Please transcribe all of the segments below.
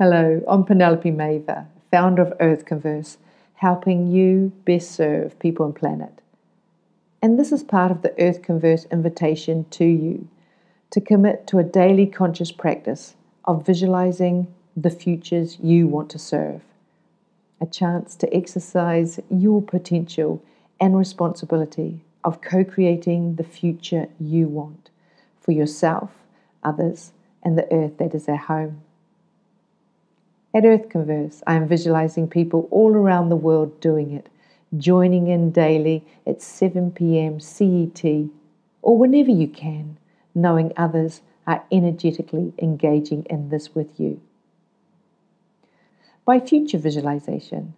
Hello, I'm Penelope Maver, founder of earthconverse, helping you best serve people and planet. And this is part of the earthconverse invitation to you to commit to a daily conscious practice of visualizing the futures you want to serve. A chance to exercise your potential and responsibility of co-creating the future you want for yourself, others, and the earth that is our home. At earthconverse, I am visualizing people all around the world doing it, joining in daily at 7 p.m. CET, or whenever you can, knowing others are energetically engaging in this with you. By future visualization,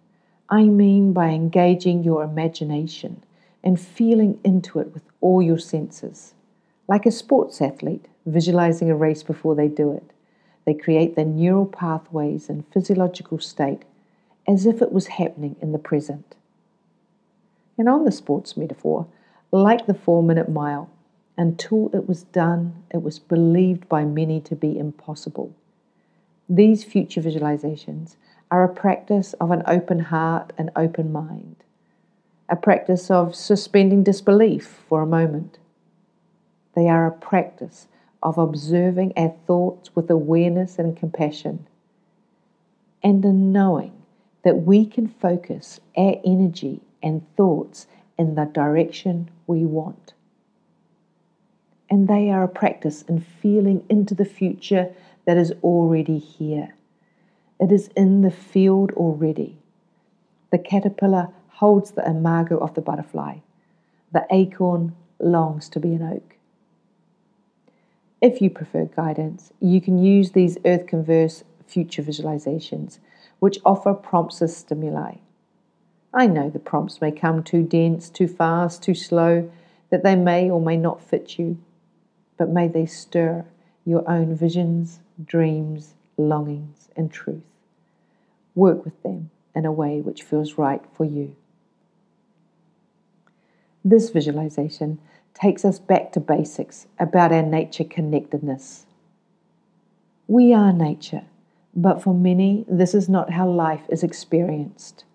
I mean by engaging your imagination and feeling into it with all your senses. Like a sports athlete visualizing a race before they do it, they create the neural pathways and physiological state as if it was happening in the present. And on the sports metaphor, like the 4-minute mile, until it was done, it was believed by many to be impossible. These future visualizations are a practice of an open heart and open mind, a practice of suspending disbelief for a moment. They are a practice of observing our thoughts with awareness and compassion, and in knowing that we can focus our energy and thoughts in the direction we want. And they are a practice in feeling into the future that is already here. It is in the field already. The caterpillar holds the imago of the butterfly. The acorn longs to be an oak. If you prefer guidance, you can use these earthconverse future visualizations, which offer prompts as stimuli. I know the prompts may come too dense, too fast, too slow, that they may or may not fit you, but may they stir your own visions, dreams, longings, and truth. Work with them in a way which feels right for you. This visualization takes us back to basics about our nature connectedness. We are nature, but for many, this is not how life is experienced.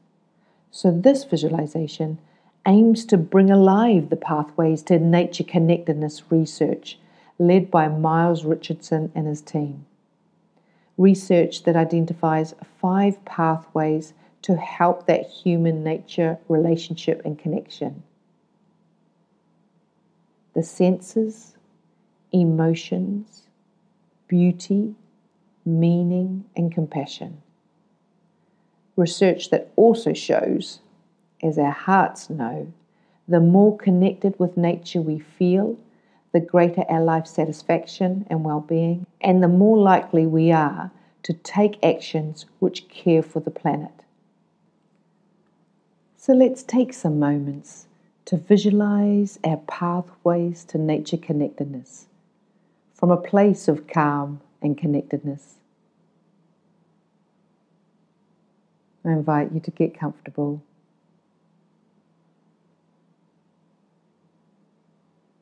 So this visualization aims to bring alive the pathways to Nature Connectedness Research, led by Miles Richardson and his team. Research that identifies 5 pathways to help that human-nature relationship and connection. The senses, emotions, beauty, meaning, and compassion. Research that also shows, as our hearts know, the more connected with nature we feel, the greater our life satisfaction and well-being, and the more likely we are to take actions which care for the planet. So let's take some moments to visualize our pathways to nature connectedness from a place of calm and connectedness. I invite you to get comfortable.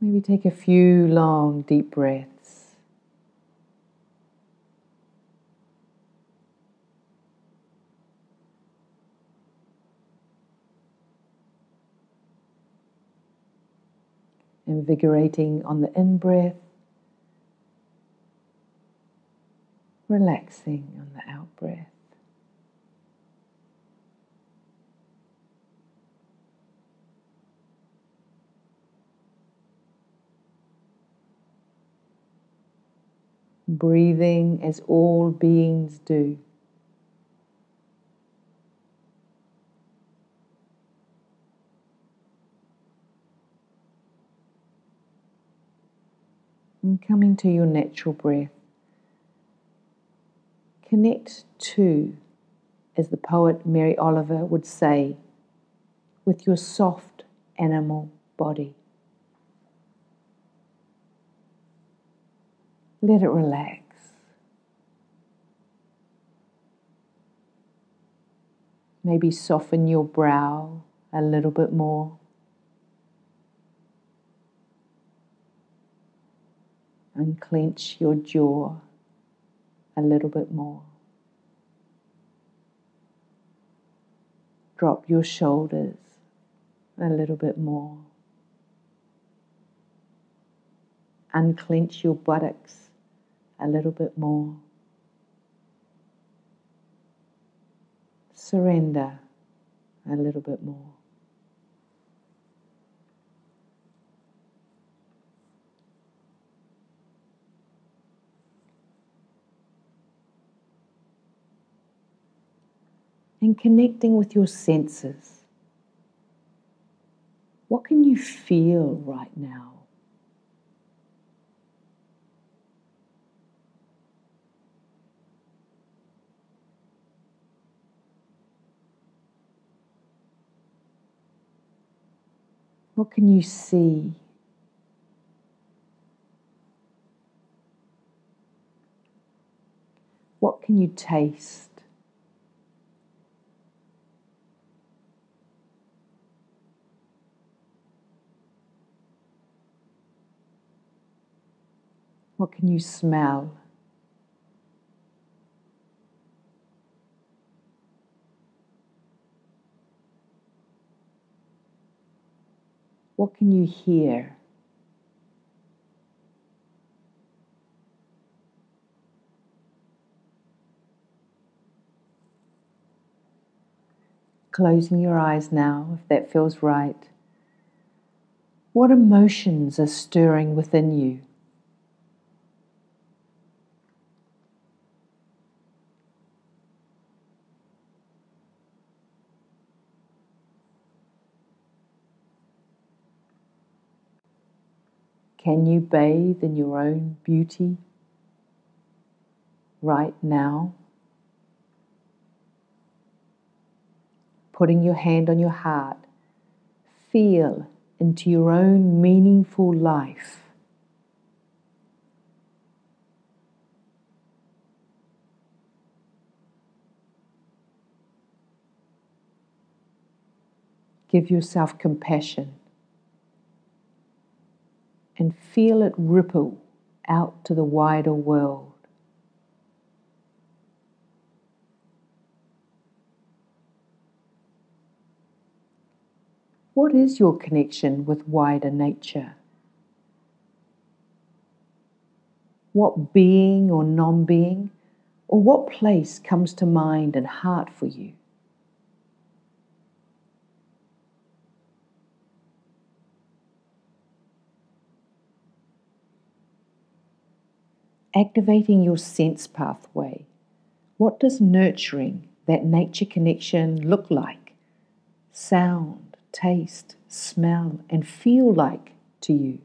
Maybe take a few long, deep breaths. Invigorating on the in-breath, relaxing on the out-breath. Breathing as all beings do. And coming to your natural breath, connect to, as the poet Mary Oliver would say, with your soft animal body. Let it relax. Maybe soften your brow a little bit more. Unclench your jaw a little bit more. Drop your shoulders a little bit more. Unclench your buttocks a little bit more. Surrender a little bit more. And connecting with your senses. What can you feel right now? What can you see? What can you taste? What can you smell? What can you hear? Closing your eyes now, if that feels right. What emotions are stirring within you? Can you bathe in your own beauty right now? Putting your hand on your heart, feel into your own meaningful life. Give yourself compassion and feel it ripple out to the wider world. What is your connection with wider nature? What being or non-being, or what place comes to mind and heart for you? Activating your sense pathway. What does nurturing that nature connection look like? Sound, taste, smell, and feel like to you?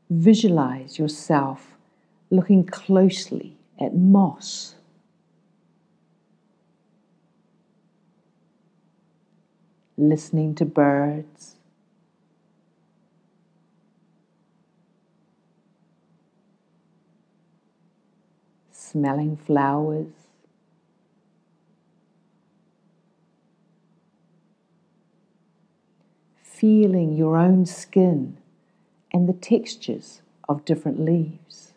Visualize yourself looking closely at moss, listening to birds, smelling flowers, feeling your own skin and the textures of different leaves.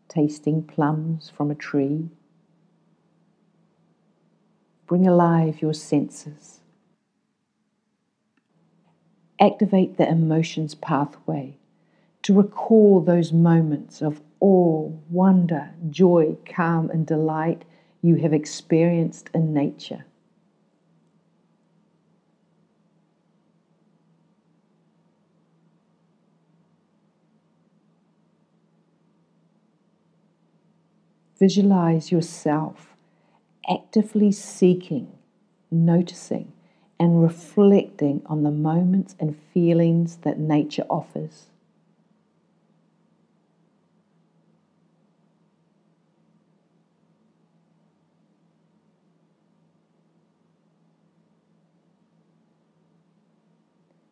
Tasting plums from a tree. Bring alive your senses. Activate the emotions pathway to recall those moments of awe, wonder, joy, calm, and delight you have experienced in nature. Visualize yourself actively seeking, noticing, and reflecting on the moments and feelings that nature offers.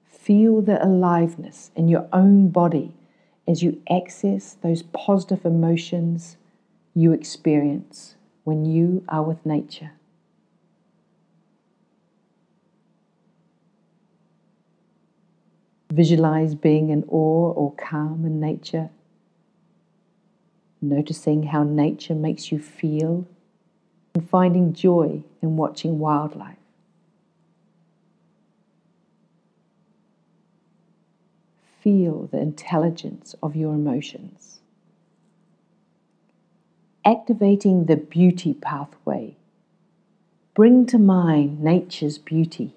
Feel the aliveness in your own body as you access those positive emotions you experience when you are with nature. Visualize being in awe or calm in nature, noticing how nature makes you feel, and finding joy in watching wildlife. Feel the intelligence of your emotions. Activating the beauty pathway. Bring to mind nature's beauty.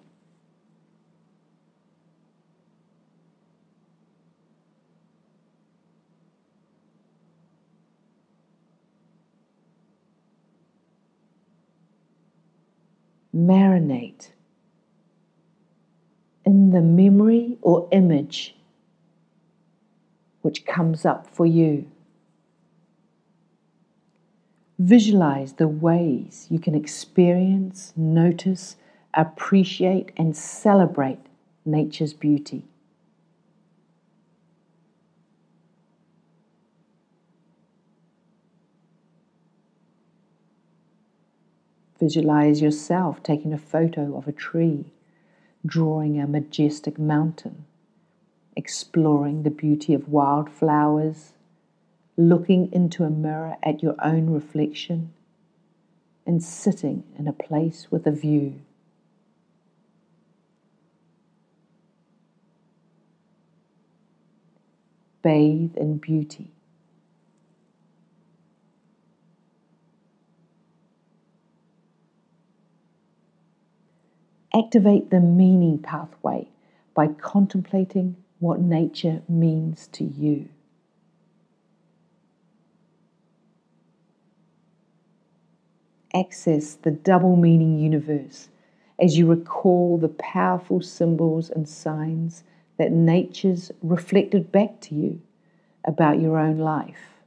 Marinate in the memory or image which comes up for you. Visualize the ways you can experience, notice, appreciate, and celebrate nature's beauty. Visualize yourself taking a photo of a tree, drawing a majestic mountain, exploring the beauty of wildflowers, looking into a mirror at your own reflection, and sitting in a place with a view. Bathe in beauty. Activate the meaning pathway by contemplating what nature means to you. Access the double meaning universe as you recall the powerful symbols and signs that nature's reflected back to you about your own life.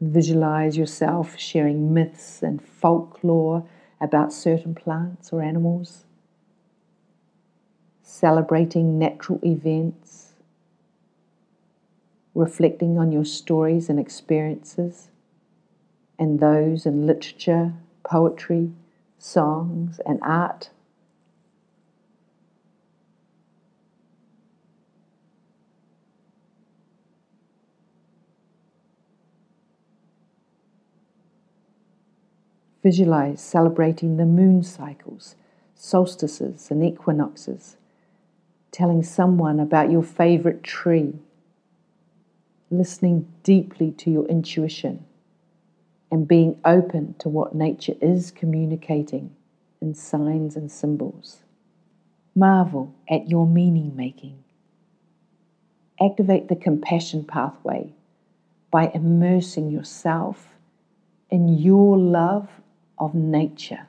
Visualize yourself sharing myths and folklore about certain plants or animals, celebrating natural events, reflecting on your stories and experiences, and those in literature, poetry, songs, and art. Visualize celebrating the moon cycles, solstices, and equinoxes, telling someone about your favorite tree, listening deeply to your intuition, and being open to what nature is communicating in signs and symbols. Marvel at your meaning making. Activate the compassion pathway by immersing yourself in your love of nature.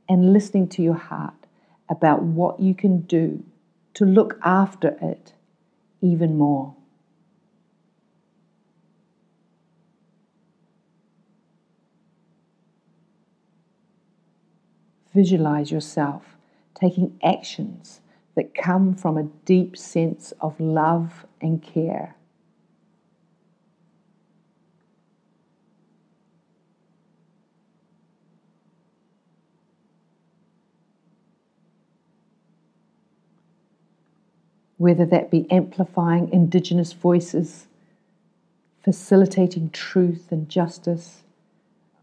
And listening to your heart about what you can do to look after it even more. Visualize yourself taking actions that come from a deep sense of love and care. Whether that be amplifying Indigenous voices, facilitating truth and justice,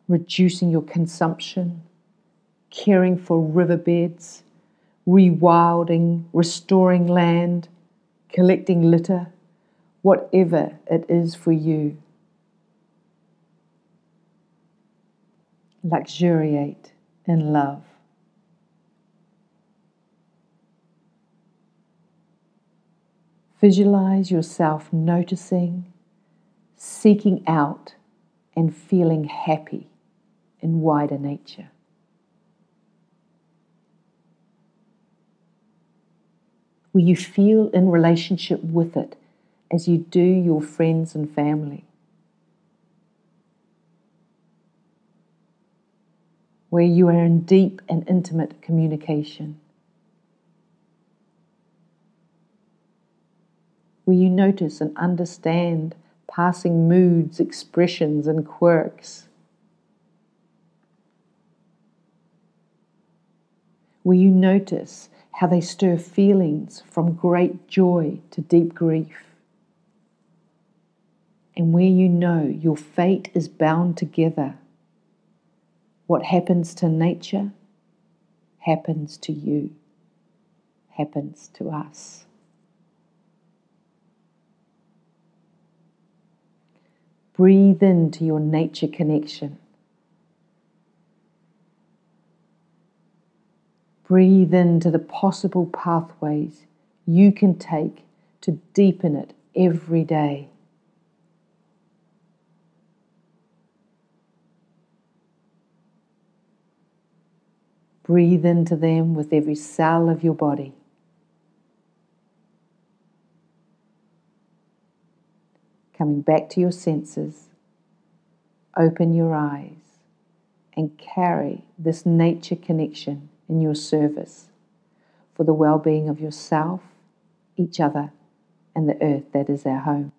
reducing your consumption, caring for riverbeds, rewilding, restoring land, collecting litter, whatever it is for you. Luxuriate in love. Visualize yourself noticing, seeking out, and feeling happy in wider nature. Will you feel in relationship with it as you do your friends and family? Where you are in deep and intimate communication? Will you notice and understand passing moods, expressions, and quirks? Will you notice how they stir feelings from great joy to deep grief? And where you know your fate is bound together, what happens to nature happens to you, happens to us. Breathe into your nature connection. Breathe into the possible pathways you can take to deepen it every day. Breathe into them with every cell of your body. Coming back to your senses, open your eyes and carry this nature connection in your service for the well-being of yourself, each other, and the earth that is our home.